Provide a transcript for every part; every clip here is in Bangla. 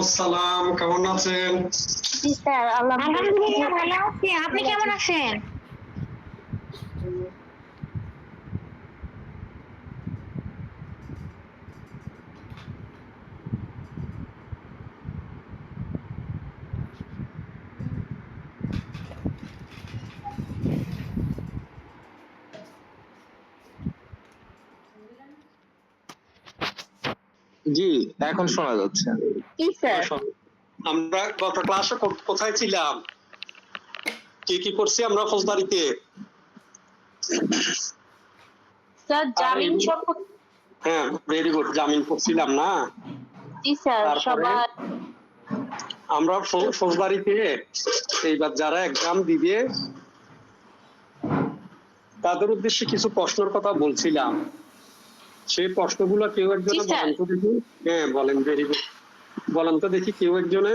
আসসালাম, কেমন আছেন? জি স্যার, আলহামদুলিল্লাহ ভালো আছি। আপনি কেমন আছেন? জি, এখন শোনা যাচ্ছে। জি স্যার। আমরা গত ক্লাসে কোথায় ছিলাম? কি কি করছি আমরা ফৌজদারিতে? স্যার জামিন সম্পর্কে। হ্যাঁ, ভেরি গুড, জামিন করছিলাম না? জি স্যার, তারপরে সবার আমরা ফৌজদারিতে এইবার যারা এক্সাম দিবে তাদের উদ্দেশ্যে কিছু প্রশ্নের কথা বলছিলাম। সেই প্রশ্নগুলো কেউ একজনে জি স্যার। বলেন তো দেখি। হ্যাঁ বলেন, ভেরি গুড। বলেন তো দেখি কেউ একজনে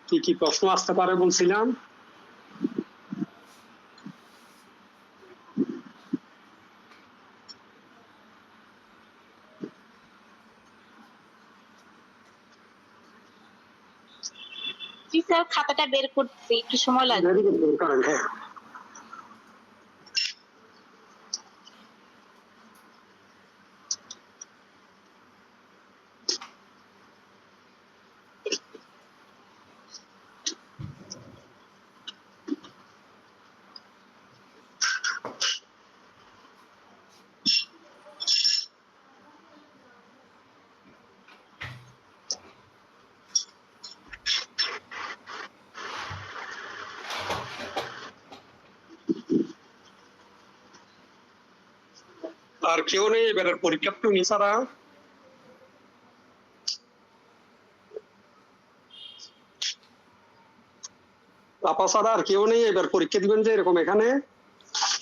কি কি প্রশ্ন আসতে পারে বলছিলাম। জি স্যার, খাতাটা বের করতে একটু সময় লাগবে। ভেরি গুড, কারণ হ্যাঁ আর কেউ নেই এবারের পরীক্ষা তুমি ছাড়া? আপা ছাড়া আর কেউ নেই এবার পরীক্ষা দিবেন যে এরকম এখানে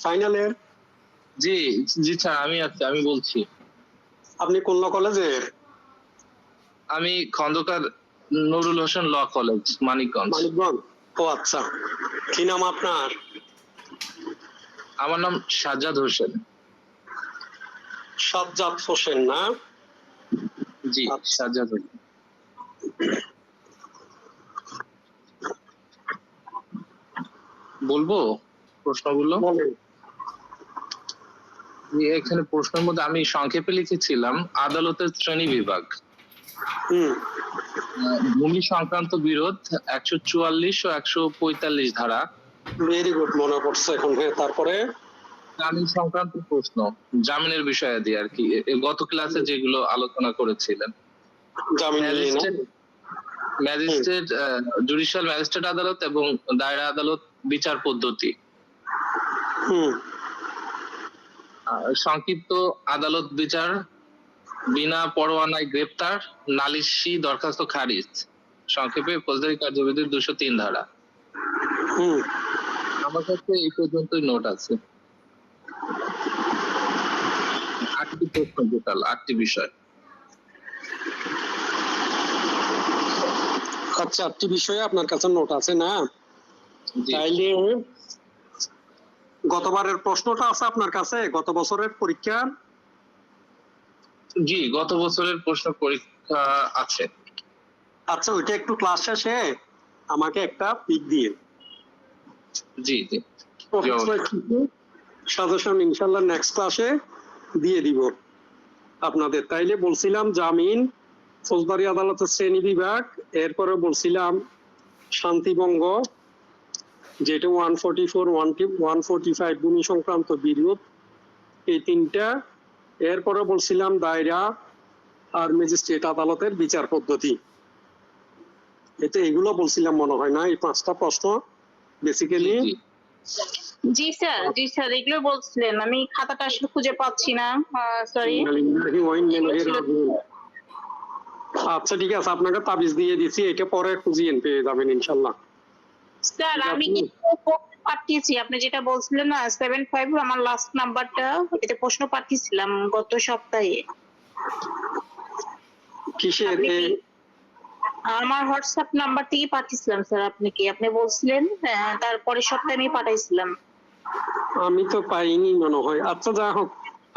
ফাইনালের? জি জি স্যার, আমি আছি, আমি বলছি। আপনি কোন ল কলেজের? আমি খন্দকার নুরুল হোসেন ল কলেজ, মানিকগঞ্জ। মানিকগঞ্জ। ও আচ্ছা, কি নাম আপনার? আমার নাম সাজ্জাদ হোসেন। সাজ্জাদ হোসেন না? জি, আচ্ছা। সাজ্জাদ হোসেন। বলবো প্রশ্নগুলো? বলেন। এখানে প্রশ্নের মধ্যে আমি সংক্ষেপে লিখেছিলাম আদালতের শ্রেণী বিভাগ। ভূমি সংক্রান্ত বিরোধ 144 ও 145 ধারা। ভেরি গুড, মনে পড়ছে এখন। হ্যাঁ, তারপরে জামিন সংক্রান্ত প্রশ্ন, জামিনের বিষয়াদি আর কি, গত ক্লাসে যেগুলো আলোচনা করেছিলেন। জামিন নিয়ে না? ম্যাজিস্ট্রেট, জুডিশিয়াল ম্যাজিস্ট্রেট আদালত এবং দায়রা আদালত বিচার পদ্ধতি। সংক্ষিপ্ত আদালত বিচার, বিনা পরোয়ানায় গ্রেপ্তার, নালিশি দরখাস্ত খারিজ। সংক্ষেপে ফৌজদারি কার্যবিধির 203 ধারা। আমার কাছে এই পর্যন্তই নোট আছে। 8টি প্রশ্ন, টোটাল 8টি বিষয়। আচ্ছা, 8টি বিষয়ে আপনার কাছে নোট আছে না? জি। তাইলে গতবারের প্রশ্নটা আছে আপনার কাছে, গত বছরের পরীক্ষা? জি, গত বছরের প্রশ্ন পরীক্ষা আছে। আচ্ছা, ওইটা একটু ক্লাস শেষে আমাকে একটা পিক দিয়ে। জি জি, সাজেশন ইনশাআল্লাহ নেক্সট ক্লাসে দিয়ে দিব আপনাদের। তাইলে বলছিলাম জামিন, ফৌজদারি আদালতের শ্রেণী বিভাগ, এরপরে বলছিলাম শান্তিভঙ্গ, যেটা 144, 145 ভূমি সংক্রান্ত বিরোধ, এই তিনটা। এরপরে বলছিলাম দায়রা আর ম্যাজিস্ট্রেট আদালতের বিচার পদ্ধতি। এতে এগুলো বলছিলাম মনে হয় না, এই 5টা প্রশ্ন বেসিক্যালি। জি স্যার, জি স্যার, এগুলো বলছিলেন। আমি খাতাটা আসলে খুঁজে পাচ্ছি না, সরি। আচ্ছা ঠিক আছে, আপনাকে তাবিজ দিয়ে দিছি, এটা পরে খুঁজিয়ে পেয়ে যাবেন ইনশাল্লাহ। স্যার আমি পাঠিয়েছি, আপনি যেটা বলছিলেন না 75, আমার লাস্ট নাম্বারটা, এতে প্রশ্ন পাঠিয়েছিলাম গত সপ্তাহে। কিসের? আমার হোয়াটসঅ্যাপ নাম্বার থেকে পাঠিয়েছিলাম স্যার। আপনি বলছিলেন তারপরে সপ্তাহে আমি পাঠাইছিলাম। আমি তো পাইনি মনে হয়। আচ্ছা যা হোক,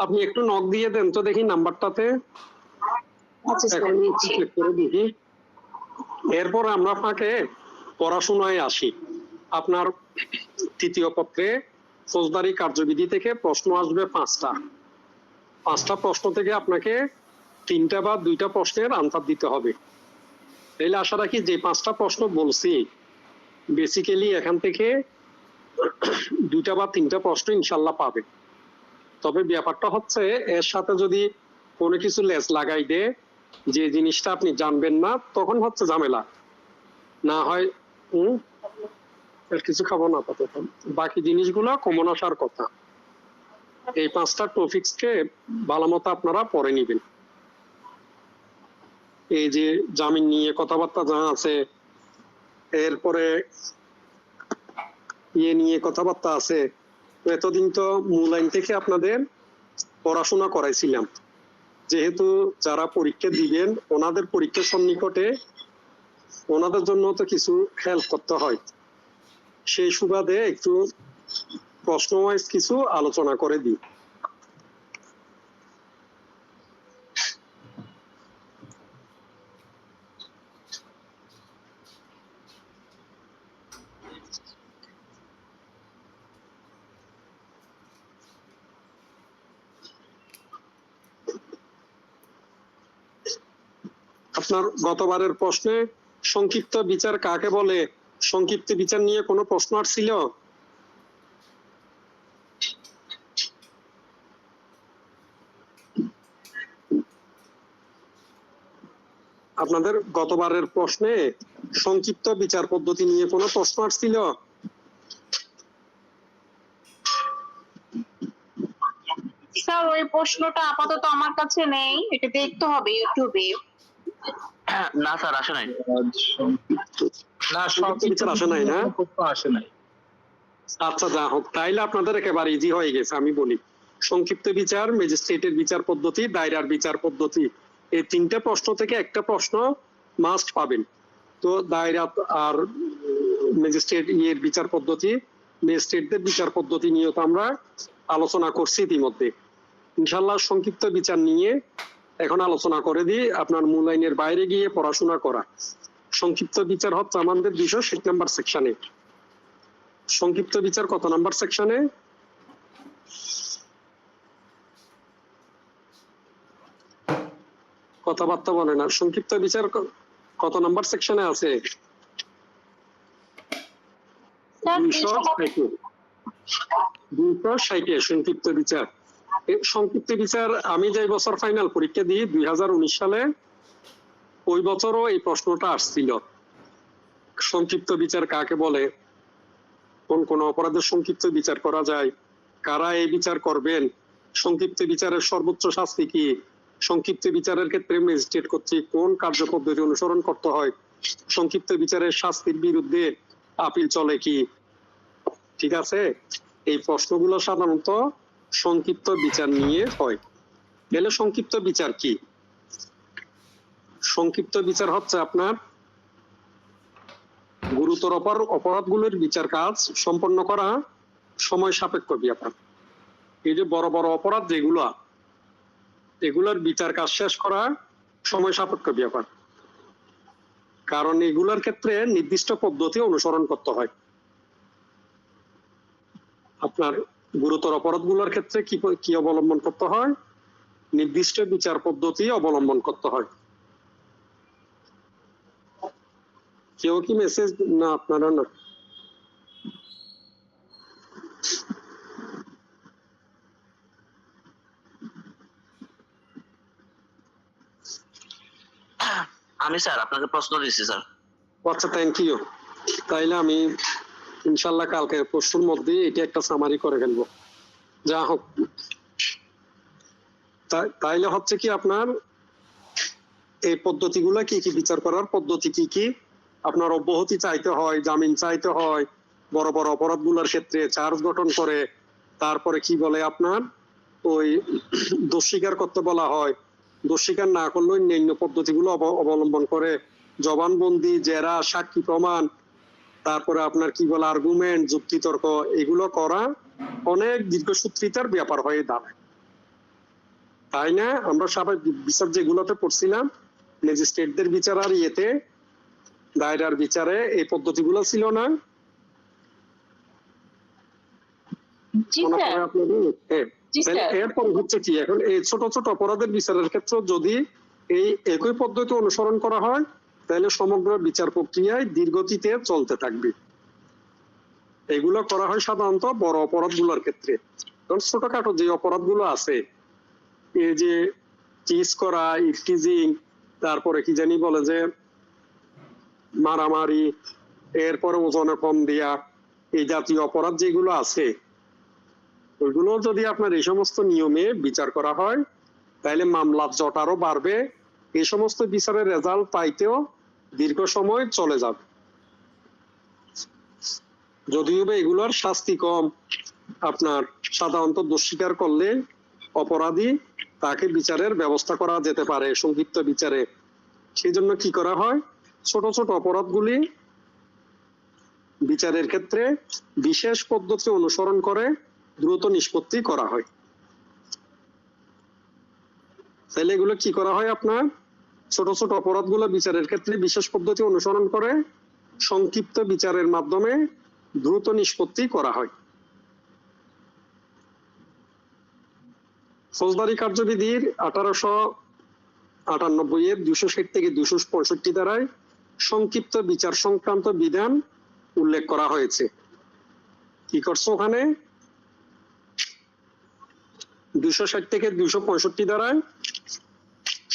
আপনি একটু নক দিয়ে দেন তো দেখি নাম্বারটাতে। আচ্ছা স্যার এখন নিচ্ছি। চেক করে দেখি। এরপর আমরা ফাঁকে পড়াশোনায় আসি। আপনার তৃতীয় পত্রে ফৌজদারি কার্যবিধি থেকে প্রশ্ন আসবে 5টা। 5টা প্রশ্ন থেকে আপনাকে 3টা বা 2টা প্রশ্নের আনসার দিতে হবে। তাহলে আশা রাখি যে 5টা প্রশ্ন বলছি বেসিক্যালি এখান থেকে 2টা বা 3টা প্রশ্ন ইনশাল্লাহ পাবে। তবে ব্যাপারটা হচ্ছে এর সাথে যদি কোনো কিছু লেস লাগাই দেয় যে জিনিসটা আপনি জানবেন না, তখন হচ্ছে ঝামেলা। না হয় আর কিছু খাবো না আপাতত, বাকি জিনিসগুলো কমন আসার কথা। এই 5টা টপিক্সকে ভালো মতো আপনারা পড়ে নিবেন। এই যে জামিন নিয়ে কথাবার্তা যা আছে, এরপরে নিয়ে কথাবার্তা আছে। এতদিন তো মূল আইন থেকে আপনাদের পড়াশোনা করাইছিলাম, যেহেতু যারা পরীক্ষা দিবেন ওনাদের পরীক্ষার সন্নিকটে ওনাদের জন্য তো কিছু হেল্প করতে হয়, সেই সুবাদে একটু প্রশ্ন ওয়াইজ কিছু আলোচনা করে দিই। আপনার গতবারের প্রশ্নে সংক্ষিপ্ত বিচার কাকে বলে, সংক্ষিপ্ত বিচার নিয়ে কোনো প্রশ্ন আসছিল? আপনাদের গতবারের প্রশ্নে সংক্ষিপ্ত বিচার পদ্ধতি নিয়ে কোনো প্রশ্ন আসছিল? স্যার ওই প্রশ্নটা আপাতত আমার কাছে নেই, এটা দেখতে হবে ইউটিউবে। না স্যার আসে নাই। না, সংক্ষিপ্ত বিচার আসে নাই না? প্রশ্ন আসে নাই। আচ্ছা যা হোক, তাইলে আপনাদের একেবারে ইজি হয়ে গেছে। আমি বলি, সংক্ষিপ্ত বিচার, ম্যাজিস্ট্রেটের বিচার পদ্ধতি, দায়রার বিচার পদ্ধতি, এই 3টে প্রশ্ন থেকে একটা প্রশ্ন মাস্ট পাবেন। তো দায়রা আর ম্যাজিস্ট্রেট এর বিচার পদ্ধতি, ম্যাজিস্ট্রেটদের বিচার পদ্ধতি নিয়ে তো আমরা আলোচনা করছি ইতিমধ্যে। ইনশাল্লাহ সংক্ষিপ্ত বিচার নিয়ে এখন আলোচনা করে দিই, আপনার মূল আইনের বাইরে গিয়ে পড়াশোনা করা। সংক্ষিপ্ত বিচার হচ্ছে আমাদের 260 নম্বর সেকশনে। সংক্ষিপ্ত বিচার কত নাম্বার সেকশনে? কথাবার্তা বলে না। সংক্ষিপ্ত বিচার কত নাম্বার সেকশনে আছে? স্যার 260 সংক্ষিপ্ত বিচার। এই সংক্ষিপ্ত বিচার আমি যে বছর ফাইনাল পরীক্ষা দিই 2019 সালে, ওই বছরও এই প্রশ্নটা আসছিল। সংক্ষিপ্ত বিচার কাকে বলে, কোন কোন অপরাধের সংক্ষিপ্ত বিচার করা যায়, কারা এই বিচার করবেন, সংক্ষিপ্ত বিচারের সর্বোচ্চ শাস্তি কি, সংক্ষিপ্ত বিচারের ক্ষেত্রে ম্যাজিস্ট্রেট কর্তৃক কোন কার্যপদ্ধতি অনুসরণ করতে হয়, সংক্ষিপ্ত বিচারের শাস্তির বিরুদ্ধে আপিল চলে কি। ঠিক আছে, এই প্রশ্নগুলো সাধারণত সংক্ষিপ্ত বিচার নিয়ে হয়। তাহলে সংক্ষিপ্ত বিচার কি? সংক্ষিপ্ত বিচার হচ্ছে আপনার গুরুতর অপরাধগুলোর বিচার কাজ সম্পন্ন করা সময় সাপেক্ষ ব্যাপার। এই যে বড় বড় অপরাধ যেগুলো, এগুলোর বিচার কাজ শেষ করা সময় সাপেক্ষ ব্যাপার, কারণ এগুলোর ক্ষেত্রে নির্দিষ্ট পদ্ধতি অনুসরণ করতে হয়। আপনার গুরুতর অপরাধগুলোর ক্ষেত্রে কি অবলম্বন করতে হয়? নির্দিষ্ট বিচার পদ্ধতি অবলম্বন করতে হয়। কেউ কি মেসেজ না? আপনারা না? আমি স্যার আপনাকে প্রশ্ন দিচ্ছি স্যার। আচ্ছা, থ্যাংক ইউ। তাইলে আমি ইনশাল্লাহ কালকে পরশুর মধ্যে এটা একটা সামারি করে ফেলবো। যা হোক, তাইলে হচ্ছে কি আপনার এই পদ্ধতিগুলা কি কি, বিচার করার পদ্ধতি কি কি, আপনার অব্যাহতি চাইতে হয়, জামিন চাইতে হয়, বড় বড় অপরাধগুলোর ক্ষেত্রে চার্জ গঠন করে, তারপরে কি বলে আপনার ওই দোষ স্বীকার করতে বলা হয়, দোষ স্বীকার না করলে অন্যান্য পদ্ধতিগুলো অবলম্বন করে জবানবন্দি, জেরা, সাক্ষী প্রমাণ, তারপরে আপনার কি বলে আর্গুমেন্ট, যুক্তিতর্ক, এগুলো করা অনেক দীর্ঘসূত্রিতার ব্যাপার হয়ে দাঁড়ায়। তাই না? আমরা স্বাভাবিক বিচার যেগুলোতে পড়ছিলাম, ম্যাজিস্ট্রেটদের বিচার আর দায়রার বিচারে এই পদ্ধতিগুলো ছিল না? জি মনে স্যার। পড়ে আপনাদের? হ্যাঁ। জি তাহলে স্যার। এরপর হচ্ছে কি, এখন এই ছোট ছোট অপরাধের বিচারের ক্ষেত্রে যদি এই একই পদ্ধতি অনুসরণ করা হয়, তাহলে সমগ্র বিচার প্রক্রিয়ায় ধীরগতিতে চলতে থাকবে। এগুলো করা হয় সাধারণত বড় অপরাধগুলোর ক্ষেত্রে। কারণ ছোটখাটো যে অপরাধগুলো আছে, এই যে চিজ করা, ইফটিজিং, তারপরে কি জানি বলে যে মারামারি, এরপরে ওজনে কম দেয়া, এই জাতীয় অপরাধ যেগুলো আছে, ওইগুলো যদি আপনার এই সমস্ত নিয়মে বিচার করা হয়, তাহলে মামলার জট আরো বাড়বে। এই সমস্ত বিচারের রেজাল্ট পাইতেও দীর্ঘ সময় চলে যাবে। যদিও বা এগুলোর শাস্তি কম, আপনার সাধারণত দোষ স্বীকার করলে অপরাধী তাকে বিচারের ব্যবস্থা করা যেতে পারে সংক্ষিপ্ত বিচারে। সেই জন্য কি করা হয়, ছোট ছোট অপরাধগুলি বিচারের ক্ষেত্রে বিশেষ পদ্ধতি অনুসরণ করে দ্রুত নিষ্পত্তি করা হয়। তাহলে এগুলো কি করা হয়, আপনার ছোট ছোট অপরাধগুলো বিচারের ক্ষেত্রে বিশেষ পদ্ধতি অনুসরণ করে সংক্ষিপ্ত বিচারের মাধ্যমে দ্রুত নিষ্পত্তি করা হয়। ফৌজদারি কার্যবিধির 1898 এর 260 থেকে 265 ধারায় সংক্ষিপ্ত বিচার সংক্রান্ত বিধান উল্লেখ করা হয়েছে। কি করছে ওখানে? 260 থেকে 265 ধারায়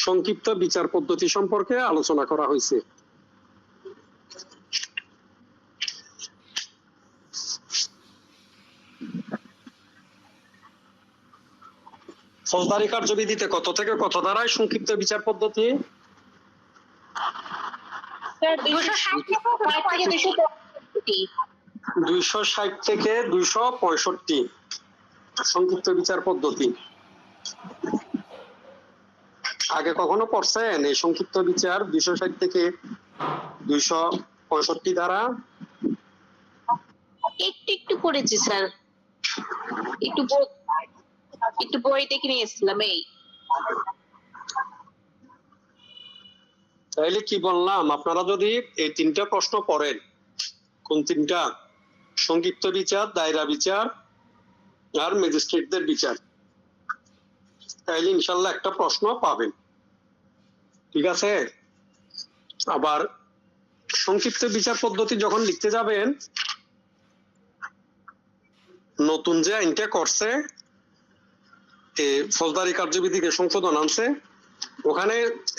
সংক্ষিপ্ত বিচার পদ্ধতি সম্পর্কে আলোচনা করা হয়েছে। ফৌজদারি কার্যবিধিতে কত থেকে কত ধারায় সংক্ষিপ্ত বিচার পদ্ধতি? স্যার 260 থেকে 265। 260 থেকে 265 সংক্ষিপ্ত বিচার পদ্ধতি। আগে কখনো পড়ছেন এই সংক্ষিপ্ত বিচার 260 থেকে 265 ধারা? একটু একটু পড়েছি স্যার, একটু বই দেখে নিয়েছিলাম এই। তাইলে কি বললাম, আপনারা যদি এই তিনটা প্রশ্ন পড়েন, কোন তিনটা? সংক্ষিপ্ত বিচার, দায়রা বিচার আর ম্যাজিস্ট্রেটদের বিচার, তাইলে ইনশাল্লাহ একটা প্রশ্ন পাবেন। ঠিক আছে? আবার সংক্ষিপ্ত বিচার পদ্ধতি যখন লিখতে যাবেন, নতুন যে আইনটা করছে ফৌজদারি কার্যবিধিকে সংশোধন আনছে, ওখানে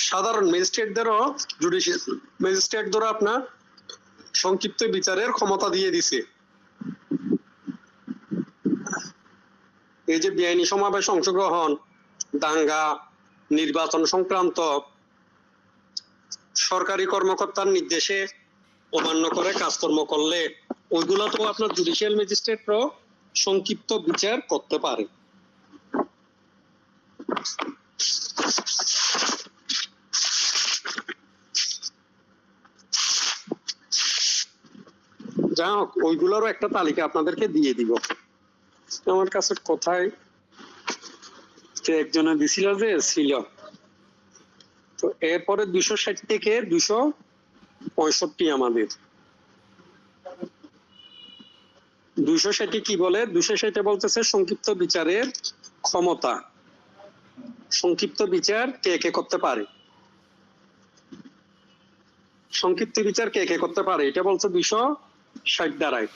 সাধারণ ম্যাজিস্ট্রেটদেরও জুডিশিয়াল ম্যাজিস্ট্রেটদেরও আপনার সংক্ষিপ্ত বিচারের ক্ষমতা দিয়ে দিছে। এই যে বেআইনি সমাবেশ অংশগ্রহণ, দাঙ্গা, নির্বাচন সংক্রান্ত সরকারি কর্মকর্তার নির্দেশে অমান্য করে কাজকর্ম করলে ওইগুলো তো আপনার জুডিশিয়াল ম্যাজিস্ট্রেটরাও সংক্ষিপ্ত বিচার করতে পারে। যাই হোক, ওইগুলোরও একটা তালিকা আপনাদেরকে দিয়ে দিব। আমার কাছে কোথায় একজনে দিছিল যে ছিল। তো এরপরে 260 থেকে 265 আমাদের 260 কি বলে? 260 বলতেছে সংক্ষিপ্ত বিচারের ক্ষমতা। সংক্ষিপ্ত বিচার কে কে করতে পারে? সংক্ষিপ্ত বিচার কে কে করতে পারে এটা বলছে 260 ধারায়।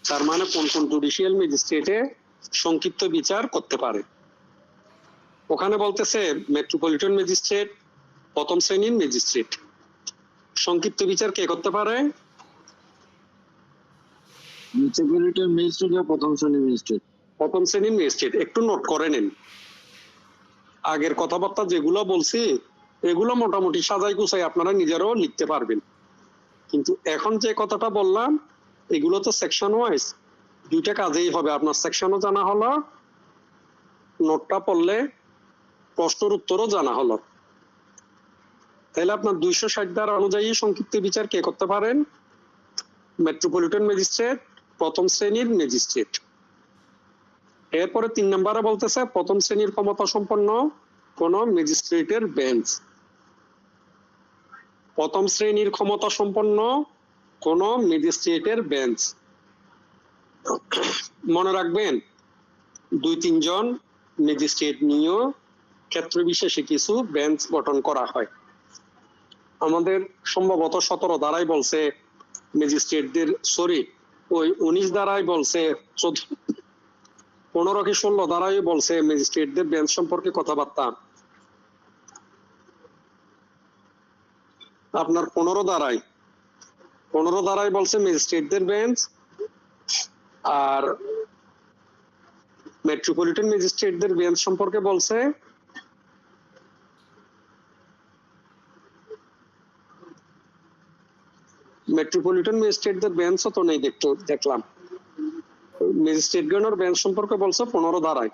তার মানে কোন কোন জুডিশিয়াল ম্যাজিস্ট্রেটে সংক্ষিপ্ত বিচার করতে পারে। ওখানে বলতেছে মেট্রোপলিটন ম্যাজিস্ট্রেট, প্রথম শ্রেণীর ম্যাজিস্ট্রেট। সংক্ষিপ্ত বিচার কে করতে পারে? মেট্রোপলিটন ম্যাজিস্ট্রেট বা প্রথম শ্রেণীর ম্যাজিস্ট্রেট। প্রথম শ্রেণীর ম্যাজিস্ট্রেট। একটু নোট করে নেন, আগের কথাবার্তা যেগুলো বলছি এগুলো মোটামুটি সাজাই গুছাই আপনারা নিজেরাও লিখতে পারবেন। কিন্তু এখন যে কথাটা বললাম এগুলো তো সেকশন ওয়াইজ, দুইটা কাজেই হবে। আপনার সেকশনও জানা হলো, নোটটা পড়লে প্রশ্নের উত্তরও জানা হলো। তাহলে আপনার 260 ধারা অনুযায়ী সংক্ষিপ্ত বিচার কে করতে পারেন? মেট্রোপলিটন ম্যাজিস্ট্রেট, প্রথম শ্রেণীর ম্যাজিস্ট্রেট। এরপরে 3 নম্বরে বলতেছে প্রথম শ্রেণীর ক্ষমতা সম্পন্ন কোন ম্যাজিস্ট্রেটের বেঞ্চ, প্রথম শ্রেণীর ক্ষমতা সম্পন্ন কোন ম্যাজিস্ট্রেটের বেঞ্চ। মনে রাখবেন 2-3 জন ম্যাজিস্ট্রেট নিয়েও ক্ষেত্র বিশেষে কিছু বেঞ্চ গঠন করা হয়। আমাদের সম্ভবত 17 ধারায় বলছে ম্যাজিস্ট্রেটদের, সরি ওই 19 ধারায় বলছে, 15 কি 16 ধারায় বলছে ম্যাজিস্ট্রেটদের বেঞ্চ সম্পর্কে কথাবার্তা। আপনার 15 ধারায় বলছে ম্যাজিস্ট্রেটদের বেঞ্চ, আর মেট্রোপলিটন ম্যাজিস্ট্রেটদের বেঞ্চ সম্পর্কে বলছে মেট্রোপলিটন ম্যাজিস্ট্রেটদের বেঞ্চও তো নেই, দেখলাম ম্যাজিস্ট্রেটগণের বেঞ্চ সম্পর্কে বলছে 15 ধারায়,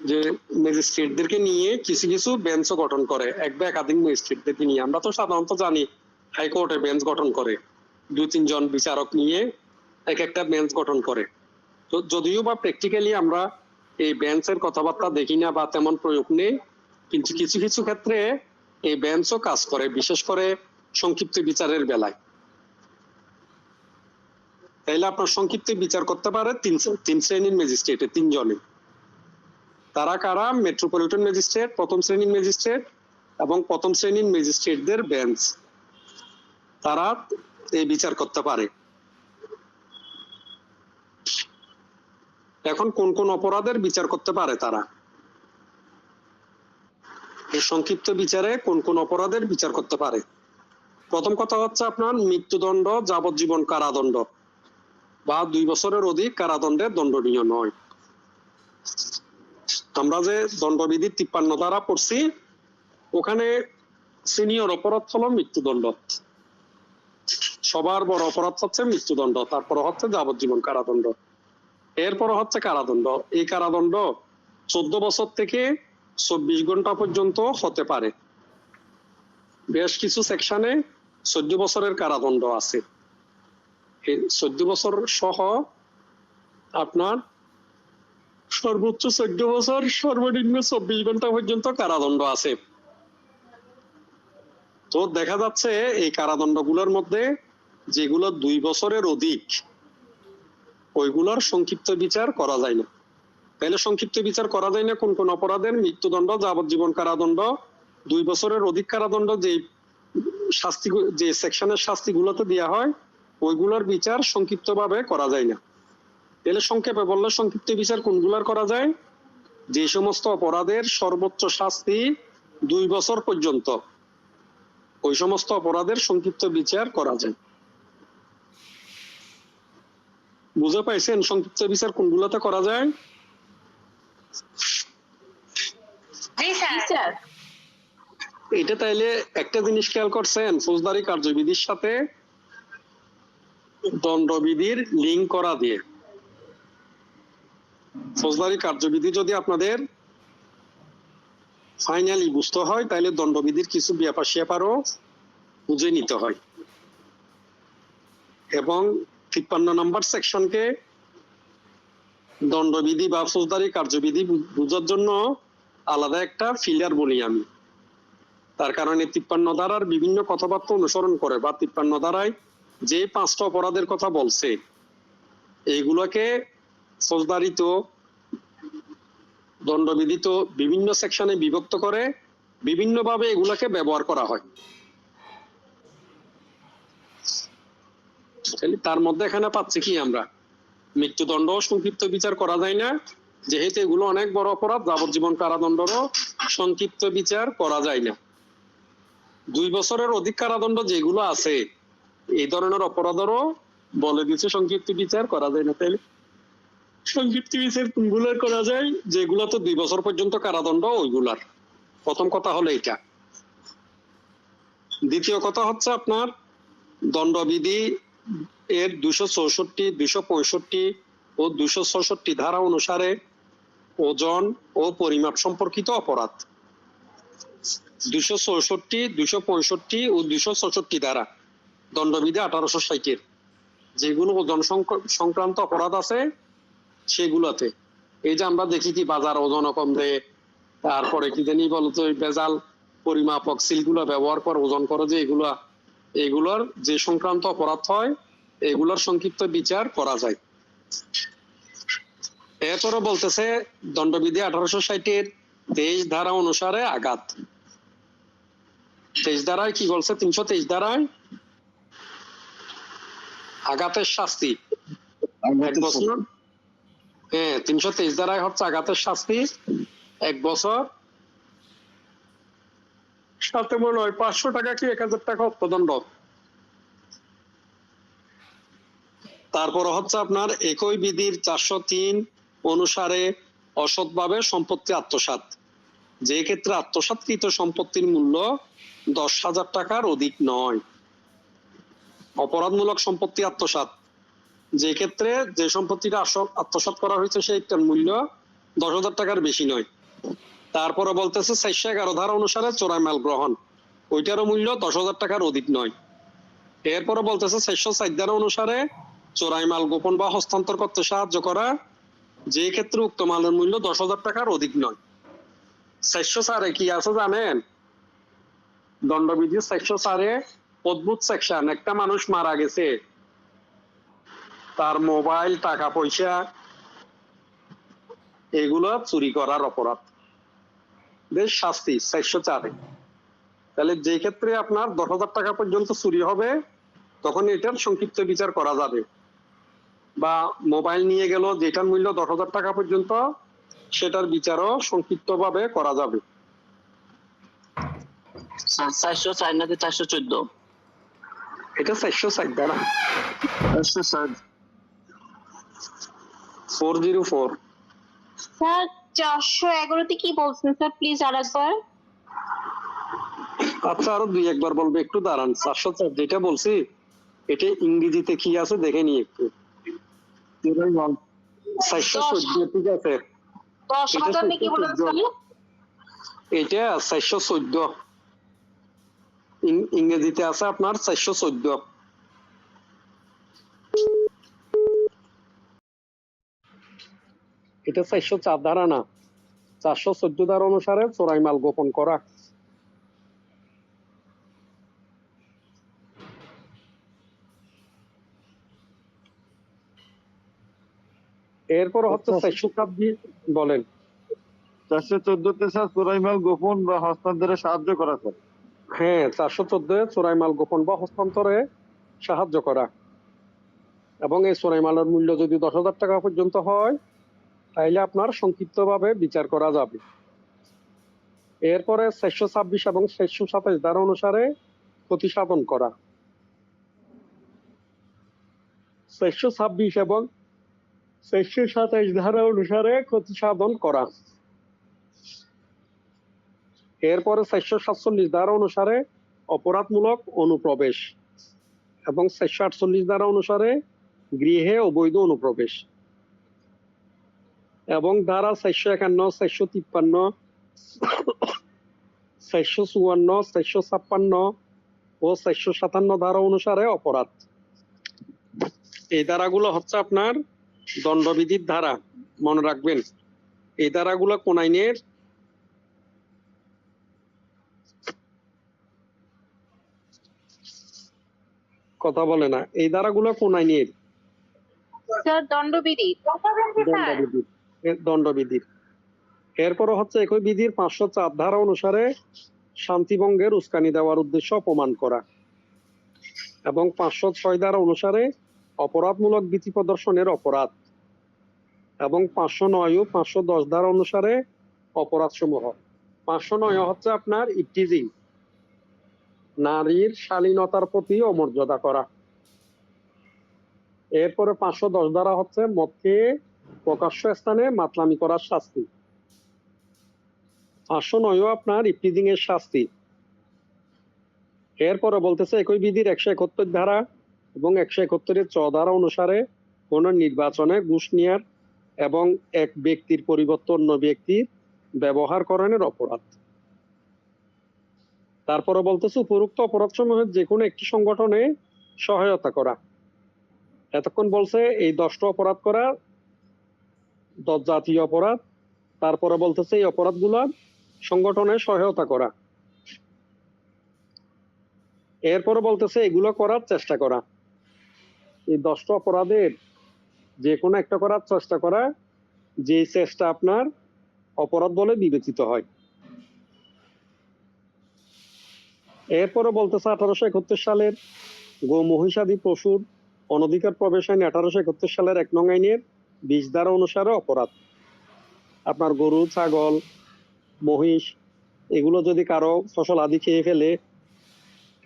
যে ম্যাজিস্ট্রেটদেরকে নিয়ে কিছু কিছু বেঞ্চও গঠন করে, এক বা একাধিক ম্যাজিস্ট্রেটদেরকে নিয়ে। আমরা তো সাধারণত জানি হাইকোর্টে বেঞ্চ গঠন করে 2-3 জন বিচারক নিয়ে এক একটা বেঞ্চ গঠন করে। তো যদিও বা প্র্যাকটিক্যালি আমরা এই বেঞ্চের কথাবার্তা দেখি না বা তেমন প্রয়োগ নেই, কিন্তু কিছু কিছু ক্ষেত্রে এই বেঞ্চও কাজ করে, বিশেষ করে সংক্ষিপ্ত বিচারের বেলায়। তাইলে আপনার সংক্ষিপ্ত বিচার করতে পারে তিন শ্রেণীর ম্যাজিস্ট্রেটে, 3 জনে। তারা কারা? মেট্রোপলিটন ম্যাজিস্ট্রেট, প্রথম শ্রেণীর ম্যাজিস্ট্রেট এবং প্রথম শ্রেণীর ম্যাজিস্ট্রেটদের বেঞ্চ, তারা এই বিচার করতে পারে। এখন কোন কোন অপরাধের বিচার করতে পারে তারা? এই সংক্ষিপ্ত বিচারে কোন কোন অপরাধের বিচার করতে পারে? প্রথম কথা হচ্ছে আপনার মৃত্যুদণ্ড, যাবজ্জীবন কারাদণ্ড বা 2 বছরের অধিক কারাদণ্ডে দণ্ডনীয় নয়। আমরা যে দণ্ডবিধি 53 ধারা পড়ছি, ওখানে সিনিয়র অপরাধ হলো মৃত্যুদণ্ড, সবার বড় অপরাধ হচ্ছে মৃত্যুদণ্ড, তারপর হচ্ছে যাবজ্জীবন কারাদণ্ড, এরপর হচ্ছে কারাদণ্ড। এই কারাদণ্ড 14 বছর থেকে 24 ঘন্টা পর্যন্ত হতে পারে। বেশ কিছু সেকশনে 14 বছরের কারাদণ্ড আছে। 14 বছর সহ আপনার সর্বোচ্চ 14 বছর, সর্বনিম্ন 24 ঘন্টা পর্যন্ত কারাদণ্ড আছে। তো দেখা যাচ্ছে এই কারাদণ্ডগুলোর মধ্যে যেগুলো 2 বছরের অধিক, ওইগুলোর সংক্ষিপ্ত বিচার করা যায় না। তাহলে সংক্ষিপ্ত বিচার করা যায় না কোন কোন অপরাধের? মৃত্যুদণ্ড, যাবজ্জীবন কারাদণ্ড, 2 বছরের অধিক কারাদণ্ড, যে সেকশনের শাস্তিগুলোতে দেওয়া হয় ওইগুলোর বিচার সংক্ষিপ্ত ভাবে করা যায় না। তাহলে সংক্ষেপে বললে সংক্ষিপ্ত বিচার কোনগুলার করা যায়? যে সমস্ত অপরাধের সর্বোচ্চ শাস্তি 2 বছর পর্যন্ত, ওই সমস্ত অপরাধের সংক্ষিপ্ত বিচার করা যায়। বুঝে পাইছেন সংক্ষিপ্ত বিচার কোনগুলোতে করা যায়? জি স্যার। এটা তাইলে একটা জিনিস খেয়াল করছেন, ফৌজদারি কার্যবিধির সাথে দণ্ডবিধির লিঙ্ক করা দিয়ে। ফৌজদারি কার্যবিধি যদি আপনাদের ফাইনালি বুঝতে হয়, তাহলে দণ্ডবিধির কিছু ব্যাপার স্যাপারও বুঝে নিতে হয়, এবং 53 নম্বর সেকশনকে দণ্ডবিধি বা ফৌজদারি কার্যবিধি বোঝার জন্য আলাদা একটা ফিল্টার বলি আমি। তার কারণে 53 ধারার বিভিন্ন কথাবার্তা অনুসরণ করে বা 53 ধারায় যে 5টা অপরাধের কথা বলছে, এইগুলোকে ফৌজদারিত, দণ্ডবিধিত বিভিন্ন সেকশনে বিভক্ত করে বিভিন্নভাবে এগুলাকে ব্যবহার করা হয়। তার মধ্যে এখানে পাচ্ছি কি আমরা? মৃত্যুদণ্ড সংক্ষিপ্ত বিচার করা যায় না, যেহেতু এগুলো অনেক বড় অপরাধ। যাবজ্জীবন কারাদণ্ডেরও সংক্ষিপ্ত বিচার করা যায় না। 2 বছরের অধিক কারাদণ্ড যেগুলো আছে, এই ধরনের অপরাধেরও বলে দিচ্ছে সংক্ষিপ্ত বিচার করা যায় না। তাইলে সংক্ষিপ্ত বিচার কোনগুলোর করা যায়? যেগুলো তো 2 বছর পর্যন্ত কারাদণ্ড, ওইগুলার। প্রথম কথা হলো এটা। দ্বিতীয় কথা হচ্ছে আপনার দণ্ডবিধি এর 264, 265 ও 266 ধারা অনুসারে ওজন ও পরিমাপ সম্পর্কিত অপরাধ। 264, 265 ও 266 ধারা দণ্ডবিধি 1860-এর যেগুলো ওজন সংক্রান্ত অপরাধ আছে, সেগুলোতে এই যে আমরা দেখি কি বাজার ওজন কম দেয়, তারপরে কি জানি বলতো ওই ভেজাল পরিমাপক সিলগুলো ব্যবহার করে ওজন করে, যে এগুলোর যে সংক্রান্ত অপরাধ হয় এগুলোর সংক্ষিপ্ত বিচার করা যায়। এরপরে বলতেছে দণ্ডবিধি 1860-এর 23 ধারা অনুসারে আঘাত। 23 ধারায় কি বলছে? 323 ধারায় আঘাতের শাস্তি 1 বছর। হ্যাঁ, 323 ধারায় হচ্ছে আঘাতের শাস্তি 1 বছর, সাথে মনে হয় 500 টাকা কি 1000 টাকা অর্থদণ্ড। তারপর হচ্ছে আপনার একই বিধির 403 অনুসারে অসৎভাবে সম্পত্তি আত্মসাৎ। যে ক্ষেত্রে আত্মসাৎকৃত সম্পত্তির মূল্য 10,000 টাকার অধিক নয়। অপরাধমূলক সম্পত্তি আত্মসাৎ, যে ক্ষেত্রে যে সম্পত্তিটা আত্মসাৎ করা হয়েছে সেইটার মূল্য 10,000 টাকার বেশি নয়। তারপরে বলতেছে 411 ধারা অনুসারে চোরাই মাল গ্রহণ, ওইটারও মূল্য 10,000 টাকার অধিক নয়। এরপরে বলতেছে 404 ধারা অনুসারে চোরাই মাল গোপন বা হস্তান্তর করতে সাহায্য করা, যে ক্ষেত্রে উক্ত মালের মূল্য 10,000 টাকার অধিক নয়। 404-এ কি আছে জানেন? দণ্ডবিধি 404-এ অদ্ভুত সেকশন, একটা মানুষ মারা গেছে, তার মোবাইল, টাকা পয়সা এগুলো চুরি করার অপরাধ, বেশ শাস্তি 404-এ। তাহলে যে ক্ষেত্রে আপনার 10,000 টাকা পর্যন্ত চুরি হবে তখন এটার সংক্ষিপ্ত বিচার করা যাবে। বা মোবাইল নিয়ে গেল যেটার মূল্য 10,000 টাকা পর্যন্ত, সেটার বিচারও সংক্ষিপ্ত ভাবে করা যাবে। 404 নাকি 414? এটা 404 ধারা, 404। স্যার 411-তে কি বলছেন স্যার, প্লিজ আরেকবার। আচ্ছা, আরো 2-1 বার বলবে, একটু দাঁড়ান। 404 যেটা বলছি এটা ইংরেজিতে কি আছে দেখে নি একটু। 414, ঠিক আছে। 10,000 নাকি বলেছেন? এটা 414, ইংরেজিতে আছে আপনার 414। এটা 404 ধারা না, 414 ধারা অনুসারে চোরাই মাল গোপন করা। এরপর হচ্ছে 426, বলেন। 414-তে স্যার চোরাই মাল গোপন বা হস্তান্তরে সাহায্য করা স্যার। হ্যাঁ, 414-এ চোরাই মাল গোপন বা হস্তান্তরে সাহায্য করা, এবং এই চোরাই মালের মূল্য যদি 10,000 টাকা পর্যন্ত হয় তাইলে আপনার সংক্ষিপ্ত ভাবে বিচার করা যাবে। এরপরে 426 এবং 427 ধারা অনুসারে ক্ষতি সাধন করা। 426 এবং 427 ধারা অনুসারে ক্ষতি সাধন করা। এরপরে 447 ধারা অনুসারে অপরাধমূলক অনুপ্রবেশ, এবং 448 ধারা অনুসারে গৃহে অবৈধ অনুপ্রবেশ, এবং ধারা 451, 453, 454, 456 ও 457 ধারা অনুসারে অপরাধ। এই ধারাগুলো হচ্ছে আপনার দণ্ডবিধির ধারা, মনে রাখবেন। এই ধারাগুলো কোন আইনের? কথা বলে না। এই ধারাগুলো কোন আইনের? স্যার দণ্ডবিধি। দণ্ডবিধির। দণ্ডবিধির। এরপর হচ্ছে একই বিধির 504 ধারা অনুসারে শান্তিভঙ্গের উস্কানি দেওয়ার উদ্দেশ্য অপমান করা, এবং 506 ধারা অনুসারে অপরাধমূলক ভীতি প্রদর্শনের অপরাধ, এবং 509 ও 510 ধারা অনুসারে অপরাধ সমূহ। 509 হচ্ছে আপনার ইপটিজিং, নারীর শালীনতার প্রতি অমর্যাদা করা। এরপরে 510 ধারা হচ্ছে মদ খেয়ে প্রকাশ্য স্থানে মাতলামি করার শাস্তি। 509 আপনার ইপটিজিং এর শাস্তি। এরপরে বলতেছে একই বিধির 171 ধারা এবং 171-এর 6 ধারা অনুসারে কোন নির্বাচনে ঘুষ নেয়ার এবং এক ব্যক্তির পরিবর্তে অন্য ব্যক্তির ব্যবহার করানোর অপরাধ। তারপরে বলতেছে উপরোক্ত অপরাধ সমূহের যে কোনো একটি সংগঠনে সহায়তা করা। এতক্ষণ বলছে এই 10টা অপরাধ করা 10 জাতীয় অপরাধ। তারপরে বলতেছে এই অপরাধগুলো সংগঠনে সহায়তা করা। এরপরে বলতেছে এগুলো করার চেষ্টা করা। এই 10টা অপরাধের যে কোনো একটা করার চেষ্টা করা, যে চেষ্টা আপনার অপরাধ বলে বিবেচিত হয়। এরপরে বলতেছে 1871 সালের গো মহিষাদি পশুর অনধিকার প্রবেশ আইন 1871 সালের 1 নং আইনের 20 ধারা অনুসারে অপরাধ। আপনার গরু, ছাগল, মহিষ এগুলো যদি কারো ফসল আদি খেয়ে ফেলে,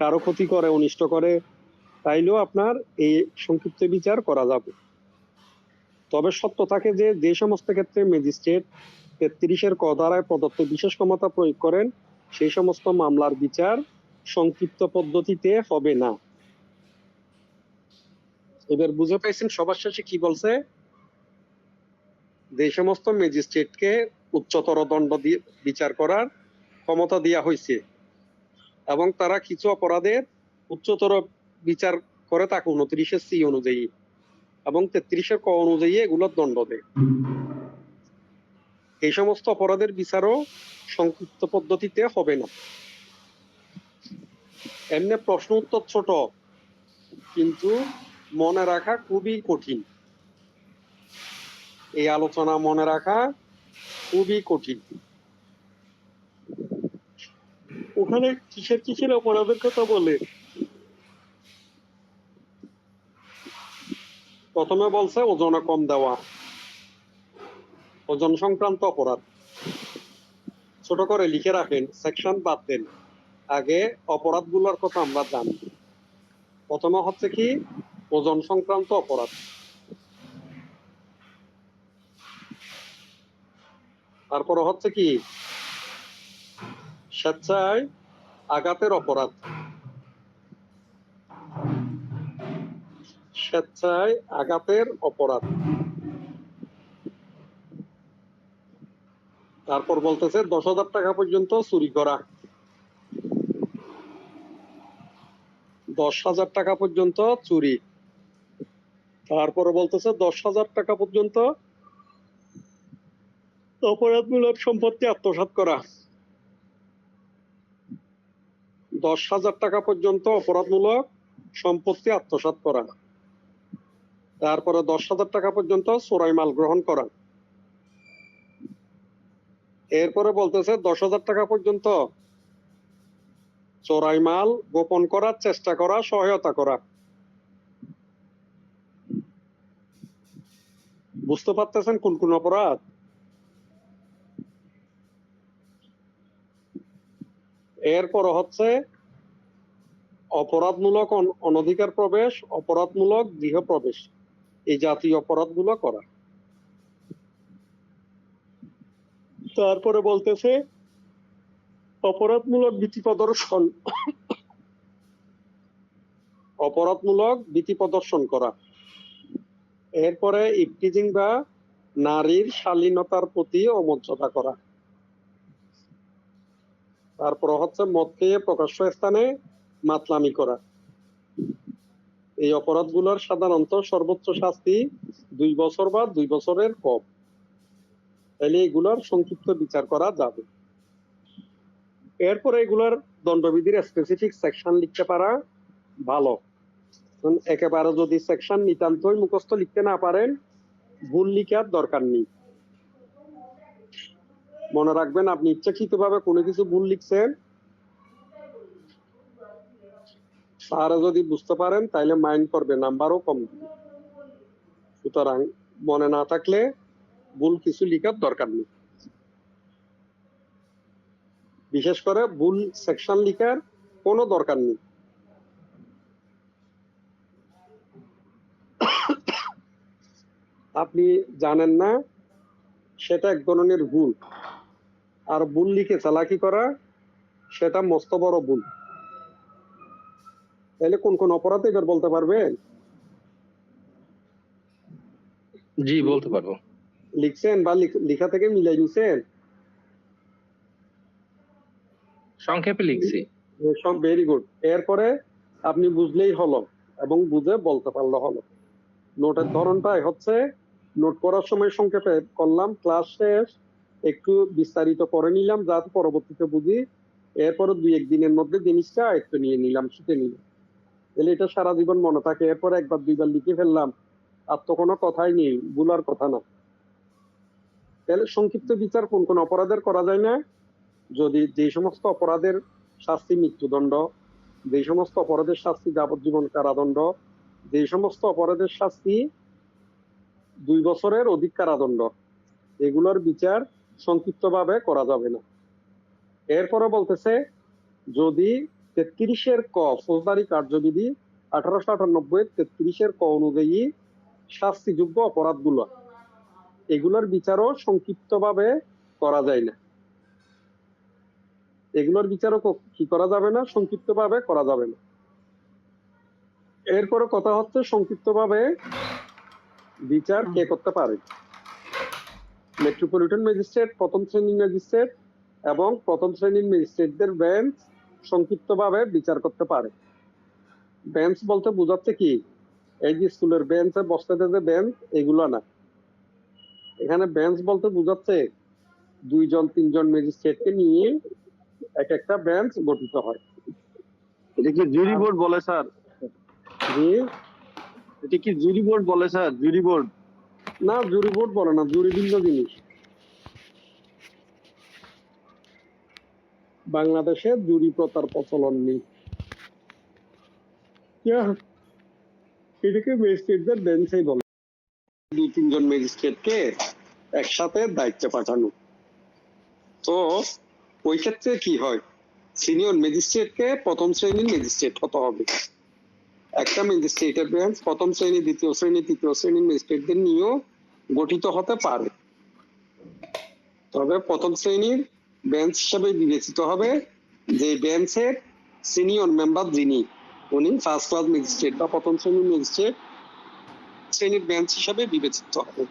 কারো ক্ষতি করে, অনিষ্ট করে, তাইলেও আপনার এই সংক্ষিপ্ত বিচার করা যাবে। তবে সত্য থাকে যে যে সমস্ত ক্ষেত্রে ম্যাজিস্ট্রেট 33-এর ক ধারায় প্রদত্ত বিশেষ ক্ষমতা প্রয়োগ করেন, সেই সমস্ত মামলার বিচার সংক্ষিপ্ত পদ্ধতিতে হবে না। এবার বুঝে পাইছেন সবার শেষে কি বলছে? যে সমস্ত ম্যাজিস্ট্রেটকে উচ্চতর দণ্ড দিয়ে বিচার করার ক্ষমতা দেওয়া হয়েছে এবং তারা কিছু অপরাধের উচ্চতর বিচার করে তাকে 29-এর সি অনুযায়ী এবং 33-এর ক অনুযায়ী এগুলোর দণ্ড দেয়। এই সমস্ত অপরাধের বিচারও সংক্ষিপ্ত পদ্ধতিতে হবে না। এমনি প্রশ্ন উত্তর ছোট, কিন্তু মনে রাখা খুবই কঠিন। এই আলোচনা মনে রাখা খুবই কঠিন। ওখানে কিসের কিসের অপরাধের কথা বলে? প্রথমে বলছে ওজনে কম দেওয়া, ওজন সংক্রান্ত অপরাধ। ছোট করে লিখে রাখেন, সেকশন বাদ দেন, আগে অপরাধগুলোর কথা আমরা জানি। প্রথমে হচ্ছে কি ওজন সংক্রান্ত অপরাধ। তারপরে হচ্ছে কি স্বেচ্ছায় আঘাতের অপরাধ। স্বেচ্ছায় আঘাতের অপরাধ। তারপর বলতেছে 10,000 টাকা পর্যন্ত চুরি করা, 10,000 টাকা পর্যন্ত চুরি। তারপরে বলতেছে 10,000 টাকা পর্যন্ত অপরাধমূলক সম্পত্তি আত্মসাৎ করা, 10,000 টাকা পর্যন্ত অপরাধমূলক সম্পত্তি আত্মসাৎ করা। তারপরে 10,000 টাকা পর্যন্ত চোরাই মাল গ্রহণ করা। এরপরে বলতেছে 10,000 টাকা পর্যন্ত চোরাই মাল গোপন করার চেষ্টা করা, সহায়তা করা। বুঝতে পারতেছেন কোন কোন অপরাধ? এরপর হচ্ছে অপরাধমূলক অনধিকার প্রবেশ, অপরাধমূলক গৃহ প্রবেশ, এই জাতীয় অপরাধগুলো করা। তারপরে বলতেছে অপরাধমূলক ভীতি প্রদর্শন, অপরাধমূলক ভীতি প্রদর্শন করা। এরপরে ইফটিজিং বা নারীর শালীনতার প্রতি অমর্যাদা করা। তারপর হচ্ছে মদ খেয়ে প্রকাশ্য স্থানে মাতলামি করা। এই অপরাধগুলোর সাধারণত সর্বোচ্চ শাস্তি 2 বছর বা 2 বছরের কম। তাহলে এগুলোর সংক্ষিপ্ত বিচার করা যাবে। এরপরে এগুলোর দণ্ডবিধির স্পেসিফিক সেকশন লিখতে পারা ভালো। একেবারে যদি সেকশন নিতান্তই মুখস্থ লিখতে না পারেন, ভুল লিখার দরকার নেই। মনে রাখবেন আপনি ইচ্ছাকৃতভাবে কোনো কিছু ভুল লিখছেন, আর যদি বুঝতে পারেন তাইলে মাইন্ড করবে, নাম্বারও কম দিবে। সুতরাং মনে না থাকলে ভুল কিছু লিখার দরকার নেই। বিশেষ করে ভুল সেকশন লিখার কোনো দরকার নেই। আপনি জানেন না সেটা এক ধরনের ভুল, আর ভুল লিখে চালাকি করা সেটা মস্ত বড় ভুল। তাহলে কোন কোন অপরাধ এবার বলতে পারবেন? জি বলতে পারবো। লিখছেন বা লিখা থেকে মিলাই নিছেন? সংক্ষেপে লিখছি। সব ভেরি গুড। এরপরে আপনি বুঝলেই হলো এবং বুঝে বলতে পারলে হলো। নোটের ধরনটাই হচ্ছে নোট করার সময় সংক্ষেপে করলাম, ক্লাস শেষ একটু বিস্তারিত করে নিলাম যাতে পরবর্তীতে বুঝি, এরপরে 2-1 দিনের মধ্যে জিনিসটা একটু নিয়ে নিলাম, শিখে নিলাম, তাহলে এটা সারা জীবন মনে থাকে। এরপর 1-2 বার লিখে ফেললাম, আর তো কোনো কথাই নেই, ভুলার কথা না। তাহলে সংক্ষিপ্ত বিচার কোন কোন অপরাধের করা যায় না? যদি যে সমস্ত অপরাধের শাস্তি মৃত্যুদণ্ড, যে সমস্ত অপরাধের শাস্তি যাবজ্জীবন কারাদণ্ড, যে সমস্ত অপরাধের শাস্তি 2 বছরের অধিক কারাদণ্ড, এগুলোর বিচার সংক্ষিপ্তভাবে করা যাবে না। এরপরে বলতেছে, যদি 33-এর ক ফৌজদারি কার্যবিধি 1898 33-এর ক অনুযায়ী শাস্তিযোগ্য অপরাধগুলো, এগুলোর বিচারও সংক্ষিপ্তভাবে করা যায় না। এগুলোর বিচারও কি করা যাবে না? সংক্ষিপ্তভাবে করা যাবে না। এরপরে কথা হচ্ছে সংক্ষিপ্তভাবে বিচার কে করতে পারে? মেট্রোপলিটন ম্যাজিস্ট্রেট, প্রথম শ্রেণীর ম্যাজিস্ট্রেট এবং প্রথম শ্রেণীর ম্যাজিস্ট্রেটদের বেঞ্চ সংক্ষিপ্তভাবে বিচার করতে পারে। বেঞ্চ বলতে বোঝাচ্ছে কি? এই যে স্কুলের বেঞ্চে বসতে যে বেঞ্চ, এগুলো না। এখানে বেঞ্চ বলতে বোঝাচ্ছে 2-3 ম্যাজিস্ট্রেটকে নিয়ে এক একটা বেঞ্চ গঠিত হয়। এটা কি জুরি বোর্ড বলে স্যার? যে এটা কি জুরি বোর্ড বলে স্যার? জুরি বোর্ড? না, জুরি বোর্ড বলে না, জুরি ভিন্ন জিনিস। বাংলাদেশে জুরি প্রথার প্রচলন নেই। এটাকে ম্যাজিস্ট্রেটদের বেঞ্চই বলে। 2-3 ম্যাজিস্ট্রেটকে একসাথে দায়িত্বে পাঠানো। তো ওই ক্ষেত্রে কি হয়? সিনিয়র ম্যাজিস্ট্রেটকে প্রথম শ্রেণীর ম্যাজিস্ট্রেট হতে হবে। একটা ম্যাজিস্ট্রেটের বেঞ্চ প্রথম শ্রেণী, দ্বিতীয় শ্রেণী, তৃতীয় শ্রেণীর ম্যাজিস্ট্রেটদের নিয়েও গঠিত হতে পারে। তবে প্রথম শ্রেণীর বেঞ্চ হিসাবে বিবেচিত হবে যে বেঞ্চের সিনিয়র মেম্বার যিনি, উনি ফার্স্ট ক্লাস ম্যাজিস্ট্রেট বা প্রথম শ্রেণীর ম্যাজিস্ট্রেট শ্রেণীর বেঞ্চ হিসাবে বিবেচিত হবে।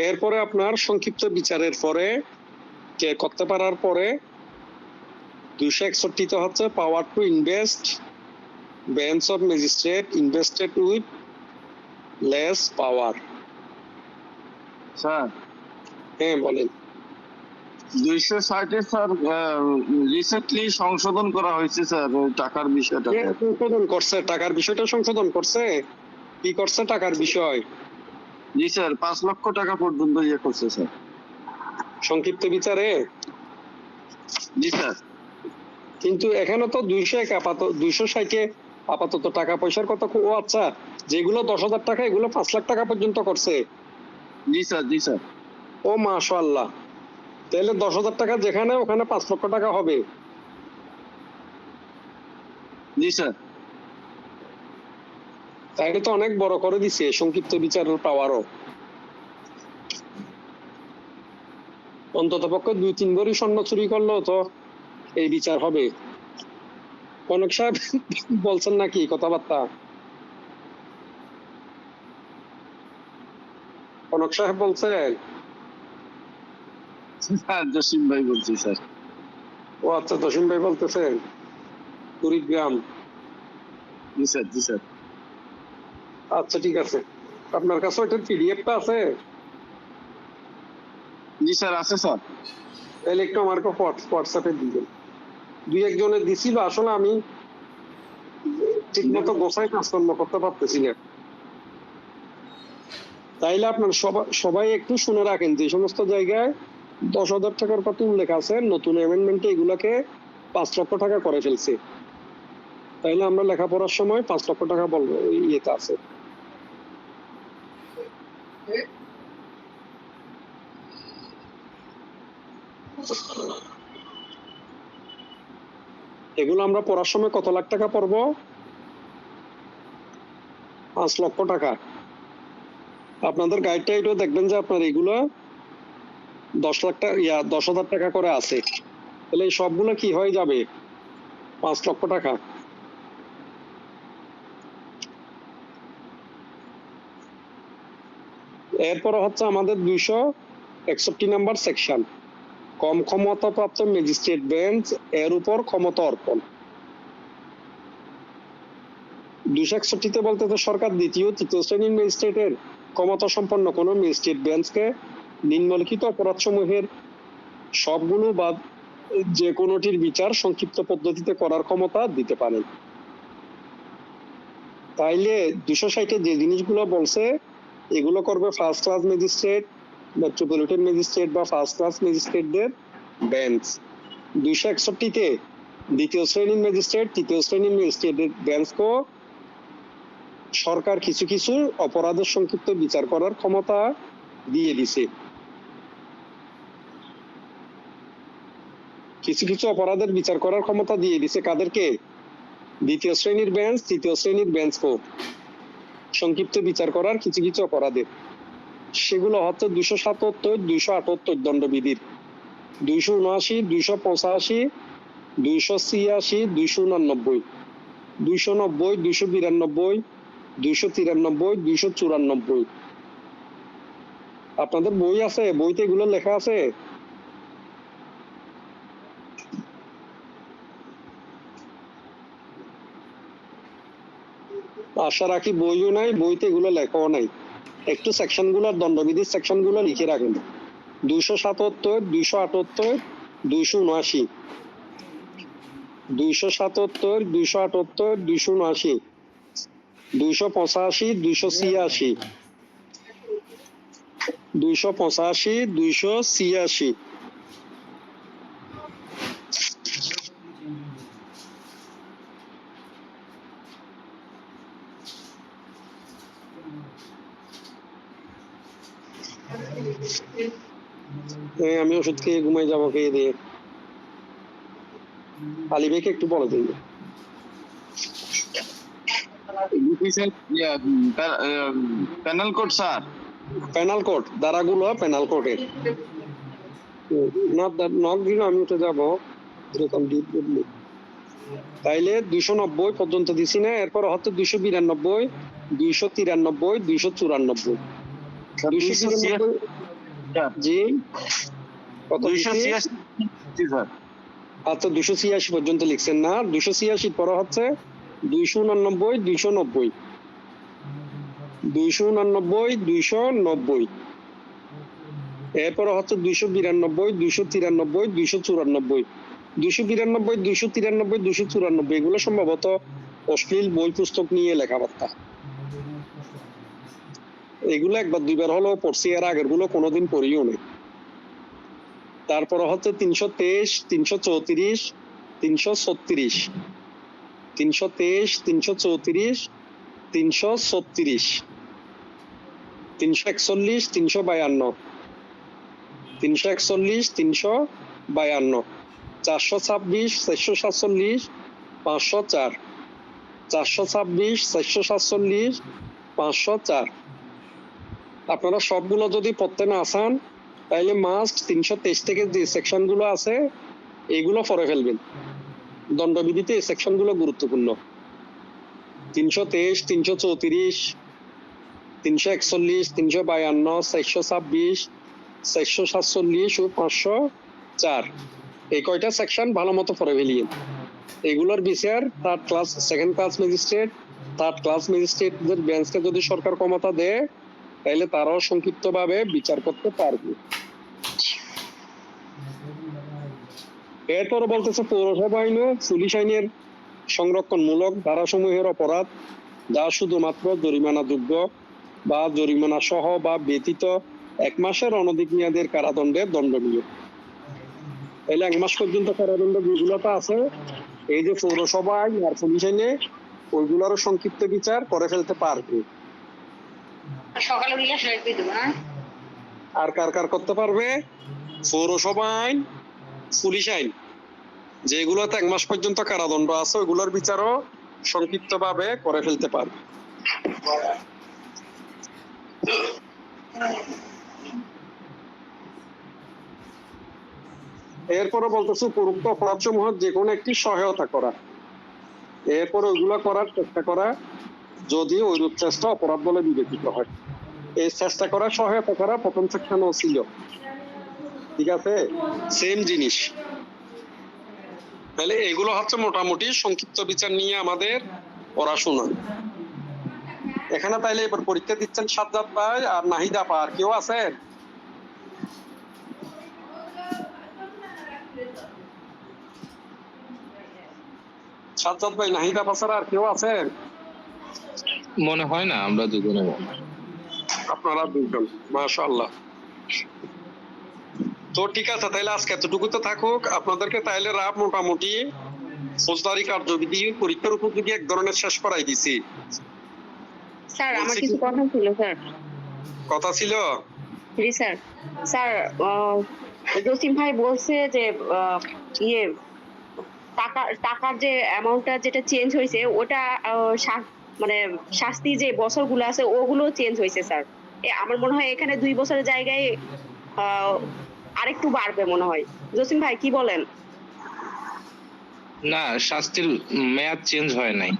এরপরে আপনার সংক্ষিপ্ত বিচারের পরে কে করতে পারার পরে 261 হচ্ছে পাওয়ার to invest bench of magistrate invested with less power. Sir হ্যাঁ বলেন। 260 স্যার রিসেন্টলি সংশোধন করা হয়েছে স্যার ওই টাকার বিষয়টা। কে সংশোধন করছে? টাকার বিষয়টা সংশোধন করছে? কি করছে টাকার বিষয়? জি স্যার, 5 লক্ষ টাকা পর্যন্ত ইয়ে করছে স্যার সংক্ষিপ্ত বিচারে। জি স্যার। কিন্তু এখানে তো 201 আপাতত 260 আপাতত টাকা পয়সার কথা। ও আচ্ছা, যেগুলো 10,000 টাকা এগুলো 5 লাখ টাকা পর্যন্ত করছে। জি স্যার। জি স্যার। ও মাশাআল্লাহ, তাহলে 10,000 টাকা যেখানে ওখানে 5 লক্ষ টাকা হবে। জি স্যার। তাইলে তো অনেক বড় করে দিছে সংক্ষিপ্ত বিচারের পাওয়ারও। অন্তত পক্ষে 2-3 ভরি স্বর্ণ চুরি করলেও তো এই বিচার হবে। কনক সাহেব বলছেন নাকি কথাবার্তা? কনক সাহেব বলছেন? স্যার জসিম ভাই বলছি স্যার। ও আচ্ছা, জসিম ভাই বলতেছেন কুড়িগ্রাম। জি স্যার। জি স্যার। আচ্ছা ঠিক আছে, আপনার কাছে ওইটার পিডিএফটা আছে? জি স্যার আছে স্যার। তাহলে একটু আমাকে হোয়াটসঅ্যাপে দিবেন। 2-1 জনের দিছিল, আসলে আমি ঠিক মতো গোছায় কাজকর্ম করতে পারতেছি না। তাইলে আপনার সবাই একটু শুনে রাখেন, যে সমস্ত জায়গায় 10,000 টাকার কথা উল্লেখ আছে নতুন অ্যামেন্ডমেন্টে এগুলাকে 5 লক্ষ টাকা করে ফেলছে। তাইলে আমরা লেখাপড়ার সময় 5 লক্ষ টাকা বলবো ইয়েতে আছে। এগুলো আমরা পড়ার সময় কত লাখ টাকা পড়বো? 5 লক্ষ টাকা। আপনাদের গাইডটা এটাও দেখবেন যে আপনার এগুলো 10 লাখ টাকা 10,000 টাকা করে আছে, তাহলে এই সবগুলো কি হয়ে যাবে? 5 লক্ষ টাকা। এরপরে হচ্ছে আমাদের 261 নাম্বার সেকশন, কম ক্ষমতাপ্রাপ্ত ম্যাজিস্ট্রেট বেঞ্চ এর উপর ক্ষমতা অর্পণ। 261 বলতে তো সরকার দ্বিতীয় তৃতীয় শ্রেণীর ম্যাজিস্ট্রেটের ক্ষমতা সম্পন্ন কোনো ম্যাজিস্ট্রেট বেঞ্চকে নিম্নলিখিত অপরাধ সমূহের সবগুলো বা যে কোনোটির বিচার সংক্ষিপ্ত পদ্ধতিতে করার ক্ষমতা দিতে পারেন। তাইলে 260 যে জিনিসগুলো বলছে এগুলো করবে first class magistrate, metropolitan magistrate বা ফার্স্ট ক্লাস ম্যাজিস্ট্রেটদের বেঞ্চ। 261 দ্বিতীয় শ্রেণীর ম্যাজিস্ট্রেট তৃতীয় শ্রেণীর ম্যাজিস্ট্রেটের বেঞ্চকেও সরকার কিছু কিছু অপরাধের সংক্ষিপ্ত বিচার করার ক্ষমতা দিয়ে দিছে। কিছু কিছু অপরাধের বিচার করার ক্ষমতা দিয়ে দিছে কাদেরকে? দ্বিতীয় শ্রেণীর বেঞ্চ তৃতীয় শ্রেণীর বেঞ্চকেও সংক্ষিপ্ত বিচার করার কিছু কিছু অপরাধের। সেগুলো হচ্ছে 277 278 দণ্ডবিধির, 279 285 286 289 290 292 293 294। আপনাদের বই আছে? বইতে এগুলো লেখা আছে? আশা রাখি বইও নাই, বইতে এগুলো লেখাও নাই। একটু সেকশন গুলো, দণ্ডবিধির সেকশন গুলো লিখে রাখেন। 277 278 279 277 278 279 285 286 285 286। আমি ওষুধ খেয়ে ঘুমাই যাবো, খেয়ে দিয়ে। আলী ভাইকে একটু বলে দিন। Panel code sir, penal code ধারাগুলো পেনাল কোডের নক দিল, আমি উঠে যাবো এরকম ডিপ বদলি। তাইলে 290 পর্যন্ত দিছি না? এরপর হচ্ছে 292 293 294। 293 জি কত দিছি? 286 স্যার। আচ্ছা 286 পর্যন্ত লিখছেন না? 286 পরে হচ্ছে 289 290 289 290। এরপরে হচ্ছে 292 293 294 292 293 294। এগুলো সম্ভবত অশ্লীল বই পুস্তক নিয়ে লেখাবার্তা। এগুলো একবার দুইবার হলেও পড়ছি, এর আগের গুলো কোনোদিন পড়িও নেই। তারপরে হচ্ছে 323 334 336 323 334 336 341 352 341 352 426 447 504 426 447 504। আপনারা সবগুলো যদি পড়তে না চান তাইলে মাস্ট 323 থেকে যে সেকশন গুলো আছে এগুলো পড়ে ফেলবেন। দণ্ডবিধিতে এই সেকশন গুলো গুরুত্বপূর্ণ। 323 334 341 352 426 447 ও 504 এই কয়টা সেকশন ভালো মতো পড়ে ফেলিয়েন। এগুলোর বিচার third class second class magistrate third class ম্যাজিস্ট্রেটদের বেঞ্চকে যদি সরকার ক্ষমতা দেয় তাহলে তারাও সংক্ষিপ্ত ভাবে বিচার করতে পারবে। এরপর বলতেছে পৌরসভা আইন ও পুলিশ আইনের সংরক্ষণমূলক ধারাসমূহের অপরাধ যা শুধুমাত্র জরিমানাযোগ্য বা জরিমানা সহ বা ব্যতীত 1 মাসের অনধিক মেয়াদের কারাদণ্ডে দণ্ডনীয়। তাহলে 1 মাস পর্যন্ত কারাদণ্ড যেগুলোতে আছে এই যে পৌরসভা আইন আর পুলিশ আইনে ওইগুলোরও সংক্ষিপ্ত বিচার করে ফেলতে পারবে। সকালে উঠলে সেটা দিয়ে দেবো না? আর কার কার করতে পারবে? পৌরসভা আইন পুলিশ আইন যেগুলোতে 1 মাস পর্যন্ত কারাদণ্ড আছে ওইগুলোর বিচারও সংক্ষিপ্তভাবে করে ফেলতে পারবে। এরপরে বলতেছে উপরোক্ত অপরাধ সমূহ যে কোনো একটি সহায়তা করা, এরপরে ওইগুলো করার চেষ্টা করা যদি ওইরূপ চেষ্টা অপরাধ বলে বিবেচিত হয়। এই চেষ্টা করা সহায়তা করা প্রথম সেকশনেও ছিল, ঠিক আছে, সেম জিনিস। তাহলে এগুলো হচ্ছে মোটামুটি সংক্ষিপ্ত বিচার নিয়ে আমাদের পড়াশোনা। এখানে তাইলে এবার পরীক্ষা দিচ্ছেন সাজ্জাদ ভাই আর নাহিদা আপা, আর কেউ আছেন? সাজ্জাদ ভাই, নাহিদা আপা ছাড়া আর কেউ আছেন? মনে হয় না, আমরা দুজনে মনে হয়। আপনারা দুজন, মাশাআল্লাহ। তো ঠিক আছে, তাইলে আজকে এতটুকু তো থাকুক। আপনাদেরকে তাইলে রাব মোটামুটি ফৌজদারি কার্যবিধি পরীক্ষার উপযোগী এক ধরনের শেষ করাই দিছি। স্যার আমার বলছি কিছু কি- কথা ছিল স্যার। কথা ছিল? জি স্যার। স্যার জসিম ভাই বলছে যে ইয়ে টাকার যে অ্যামাউন্টটা যেটা চেঞ্জ হয়েছে ওটা মানে শাস্তি যে বছরগুলো আছে ওগুলো চেঞ্জ হয়েছে স্যার। আমার মনে হয় এখানে 2 বছরের জায়গায় আহ, আরেকটু বাড়বে মনে হয়। জসিম ভাই কি বলেন? না, শাস্তির মেয়াদ চেঞ্জ হয় নাই।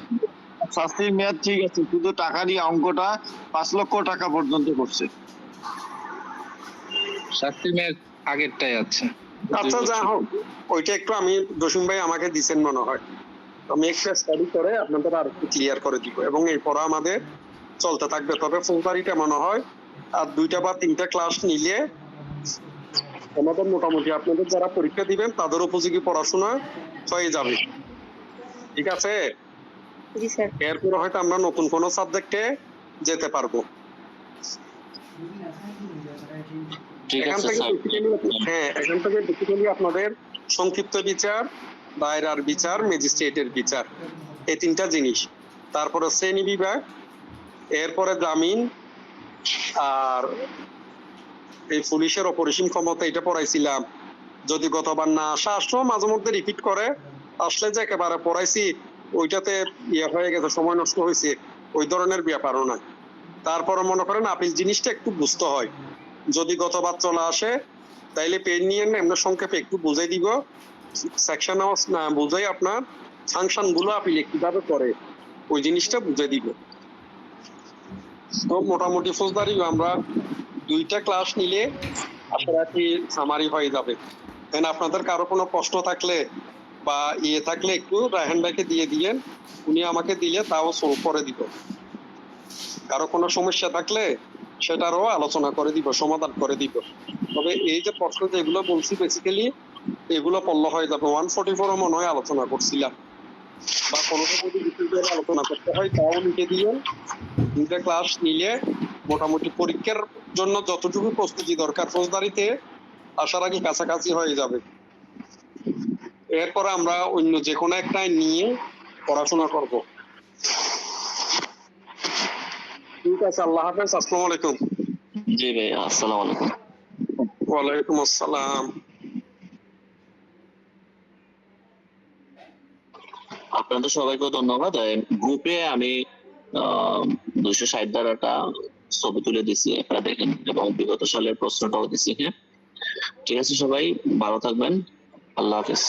শাস্তির মেয়াদ ঠিক আছে, শুধু টাকারই অঙ্কটা 5 লক্ষ টাকা পর্যন্ত করছে। শাস্তির মেয়াদ আগেরটাই আছে। আচ্ছা, যা হোক, ওইটা একটু আমি জসিম ভাই আমাকে দিছেন মনে হয়, আমি একটা স্টাডি করে আপনাদের আর একটু ক্লিয়ার করে দিব এবং এরপর আমাদের চলতে থাকবে। তবে ফৌজদারিটা মনে হয় আর 2টা বা 3টা ক্লাস নিলে আমাদের মোটামুটি আপনাদের যারা পরীক্ষা দিবেন তাদের উপযোগী পড়াশোনা হয়ে যাবে, ঠিক আছে। জি স্যার। এরপর হয়তো আমরা নতুন কোনো সাবজেক্টে যেতে পারবো। ঠিক এখান আছে থেকে স্যার। এখান থেকে বেসিক্যালি আপনাদের সংক্ষিপ্ত বিচার, দায়রার বিচার, ম্যাজিস্ট্রেটের বিচার, এই 3টা জিনিস। তারপরে শ্রেণী বিভাগ, এরপরে জামিন, আর এই পুলিশের অপরিসীম ক্ষমতা, এটা পড়াইছিলাম। যদি গতবার না আসলো মাঝে মধ্যে রিপিট করে, আসলে যে একেবারে পড়াইছি ওইটাতে ইয়ে হয়ে গেছে, সময় নষ্ট হয়েছে, ওই ধরনের ব্যাপারও না। তারপরে মনে করেন আপিল জিনিসটা একটু বুঝতে হয়। যদি গতবার চলে আসে তাইলে পেন নিয়ে এমনি সংক্ষেপে একটু বুঝাই দিব, সেকশন হাউস না বুঝাই আপনার সাংশন গুলো আপিল কিভাবে করে ওই জিনিসটা বুঝে দিব। তো মোটামুটি ফৌজদারি আমরা 2টা ক্লাস নিলে আশা রাখি সামারি হয়ে যাবে। আপনাদের কারো কোনো প্রশ্ন থাকলে বা ইয়ে থাকলে একটু রায়হান ভাইকে দিয়ে দিয়েন, উনি আমাকে দিলে তাও সলভ করে দিব। কারো কোনো সমস্যা থাকলে সেটারও আলোচনা করে দিব, সমাধান করে দিব। তবে এই যে প্রশ্ন যেগুলো বলছি বেসিক্যালি এগুলো পড়লে হয়ে যাবে। 144 মনে হয় আলোচনা করছিলাম, বা কোনোটা যদি বিশেষ আলোচনা করতে হয় তাও লিখে দিয়ে 2টা ক্লাস নিলে মোটামুটি পরীক্ষার জন্য যতটুকু প্রস্তুতি দরকার ফৌজদারিতে আসার আগে কাছাকাছি হয়ে যাবে। এরপরে আমরা অন্য যে কোনো একটা নিয়ে পড়াশোনা করব। ঠিক আছে, আল্লাহ হাফেজ, আসসালামু আলাইকুম। জি ভাই, আসসালামু আলাইকুম। ওয়ালাইকুম আসসালাম। আপনাদের সবাইকে ধন্যবাদ। গ্রুপে আমি 260 ধারাটা ছবি তুলে দিছি, আপনারা দেখেন, এবং বিগত সালের প্রশ্নটাও দিছি। হ্যাঁ, ঠিক আছে, সবাই ভালো থাকবেন। আল্লাহ হাফেজ।